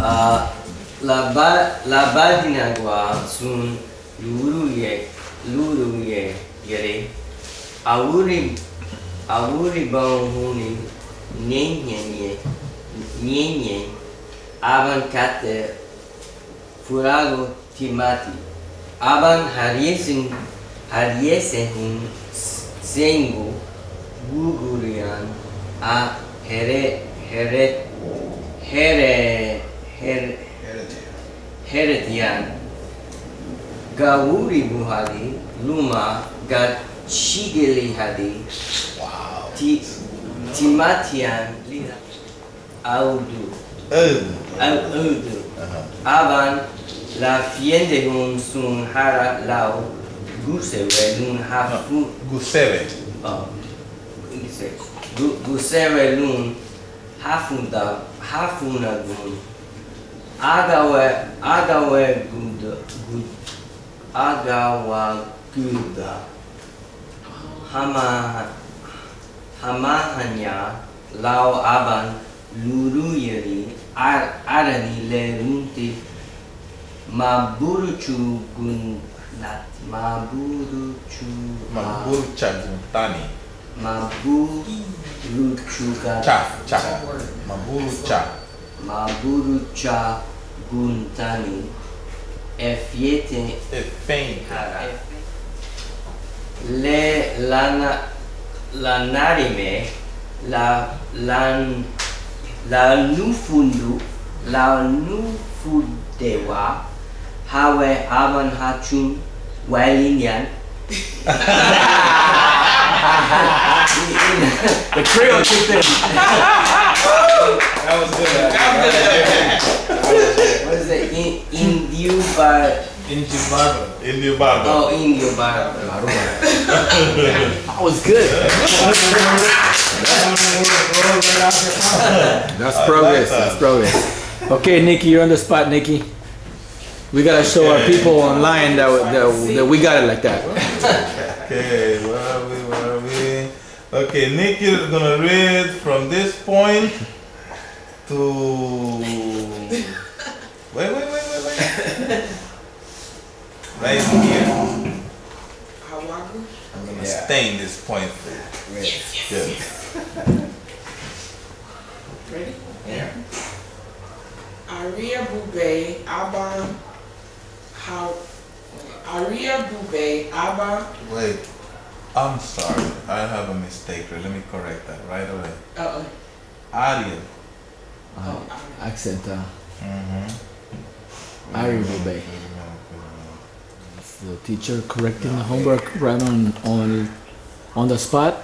La badinagua sun luruye yere awuri bahuni nyenye aban kate furago timati aban hariesen sengu gugurian a heretian gawuri buhali luma gat shigeli hadi timatian lina audu aban la fiende hun sun hara lau guseve lun hafu Guseve. Guseve lun hafuna gun agawa guda hamahanya lau aban luruyeri arani le runti maburuchu guntani maburucha guntani efiete le lanarime la nufudewa hawe aban hachun walinian The Creole kicked in. That was good. What is it? Indiu Barübarü. Indiu Barübarü. Oh, Indiu Barübarü. That was good. That's progress. That's progress. Okay, Nikki, you're on the spot, Nikki. We gotta show our people online that we got it like that. Okay, where are we? Okay, Nikki is gonna read from this point to wait. Right here. I'm gonna stain this point. Yes. Good. Ready? Yeah. Aria Bube Abba. Wait, I'm sorry. I have a mistake. Let me correct that right away. Ariel. Accent. Ari Bube. The teacher correcting the homework right on the spot.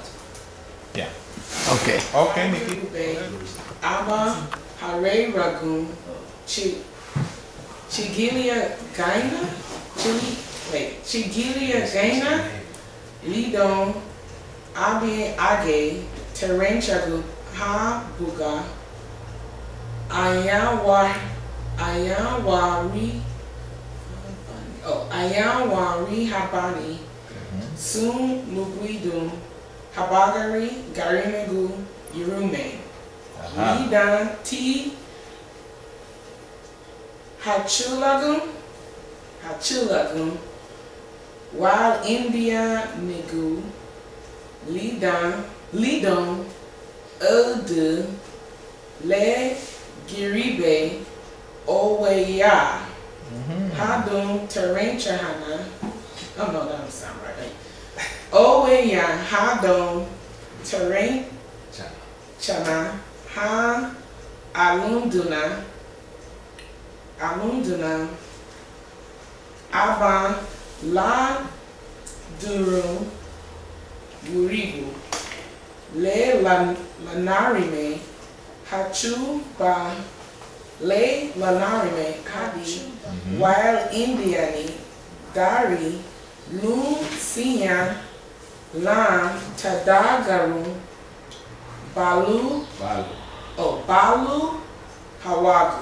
Yeah. Okay. Okay, Nikki. Abba Hare Ragum Chigilia Gaina. Chigilia Gaina. Lidon Abi Age Terenchagu Ha Buga Ayawari Habani Sun Muguidum Habagari Garimegu Yurume Lidan T Hachulagum Wild India Nigu Lidon Udu Le Giribe Oweya Hadum Terencha Hana. Oh no, that doesn't sound right. Oweya Hadum Terencha Ha Alunduna Aba La Duru Guribu Le Lanarime Hachu Ba Le Lanarime Hadi Wild Indiani Dari Lu Sinya Lan Tadagaru Balu Hawagu.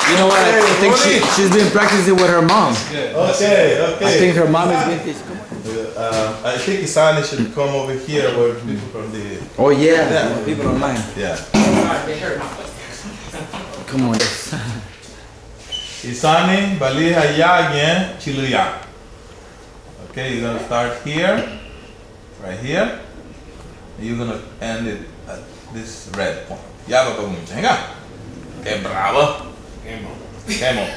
You know what? I think she's been practicing with her mom. Okay. I think her mom is with this. I think Isani should come over here where people from the... Oh yeah, people online. Yeah. They heard my voice. Come on. Isani baliha yagien chiluya. Okay, you're gonna start here, right here. You're gonna end it at this red point. Yaga bamuncha. Hang on. Okay, bravo. Game on. Game on.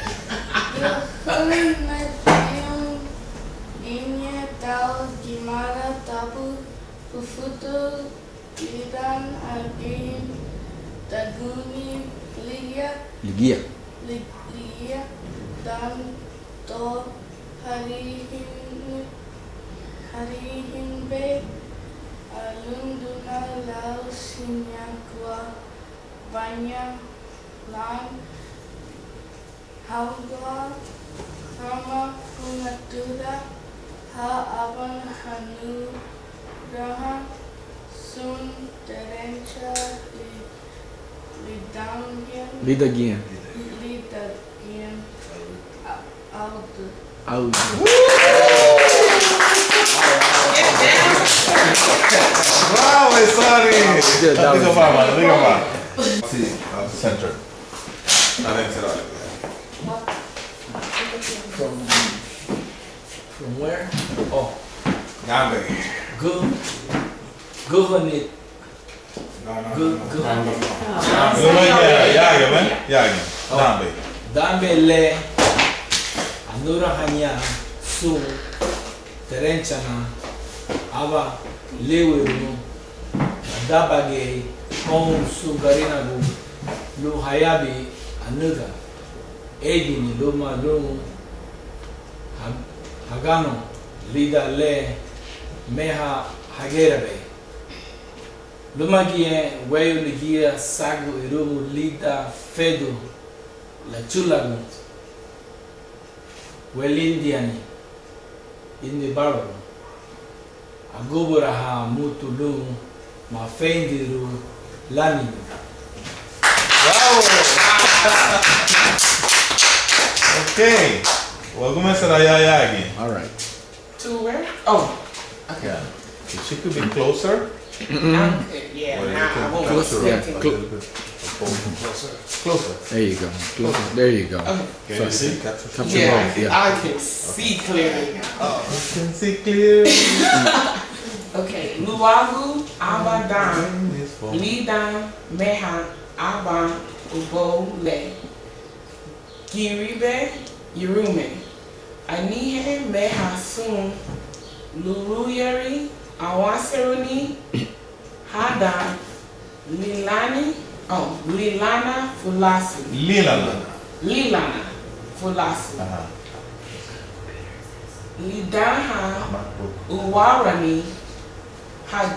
Inye tau gimana tabu pufutu lidan agin taguni ligia dan to harihin be alunduna lau sinyakwa banyak lan hangwa hama kungatura ha aban hanu raha sun terencha lidagian out. Bravo, Isani. Good, that was Liga man. See, center. From where? Oh. Gambe. Governor. Dambe le anura hanya su terenchana aba leweru dabage on su garinagu lu hayabi anuga egini luma lumu hagano lida le meha hagerabe lumagie weyu ligia sagu irumu lida fedu la chulagu welindiani Indiu Barübarü agoburaha mutulu mafendiru lani. Bravo! Okay. We'll go Mr. Ayayagi. All right. To where? Oh, okay. Yeah. She could be closer. Yeah, Or you now I can won't touch her yeah, a little bit. Closer. There you go. There you go. Okay. Can you see? Capture Yeah, both, yeah. I can see clearly. You can see clear. Okay, Luagu, Abadan, Lidan, Meha, Aban, Ubo, Le. Giribe, Yerume. Anihe, Meha, Sun, Luruyeri, Awaseruni, Hada, Lilani, Lilana, Fulasu. Lilana, Fulasu. Lidaha, Uwarani,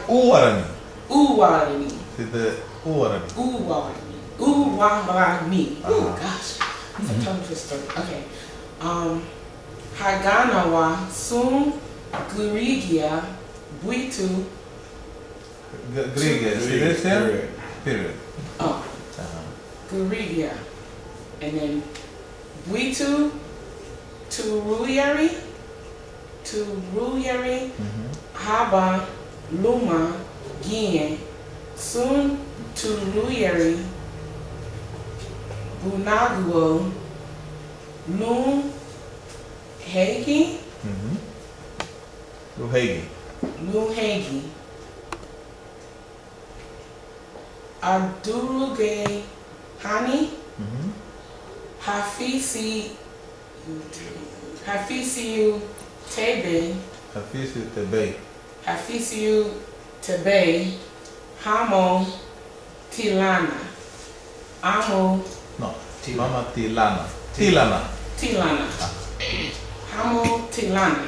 Uwarani. See the Uwarani. Uwarani. Oh gosh, that's a tongue twister. Okay. Haganawa, Sun, Gurigia, Buitu. Grigia. See this here? Period. Oh. Gurigia. And then Buitu, Turuyari, Haba, Luma, Gien, Sun, Turuyari, Bunaguo, Lum, Hagi, Luhegi, Aduruge, Hani, Hafisiu Tebe, Hafisiu Tebe, Hamo Tilana, Amo No, Mama Tilana. Hamo Tilana,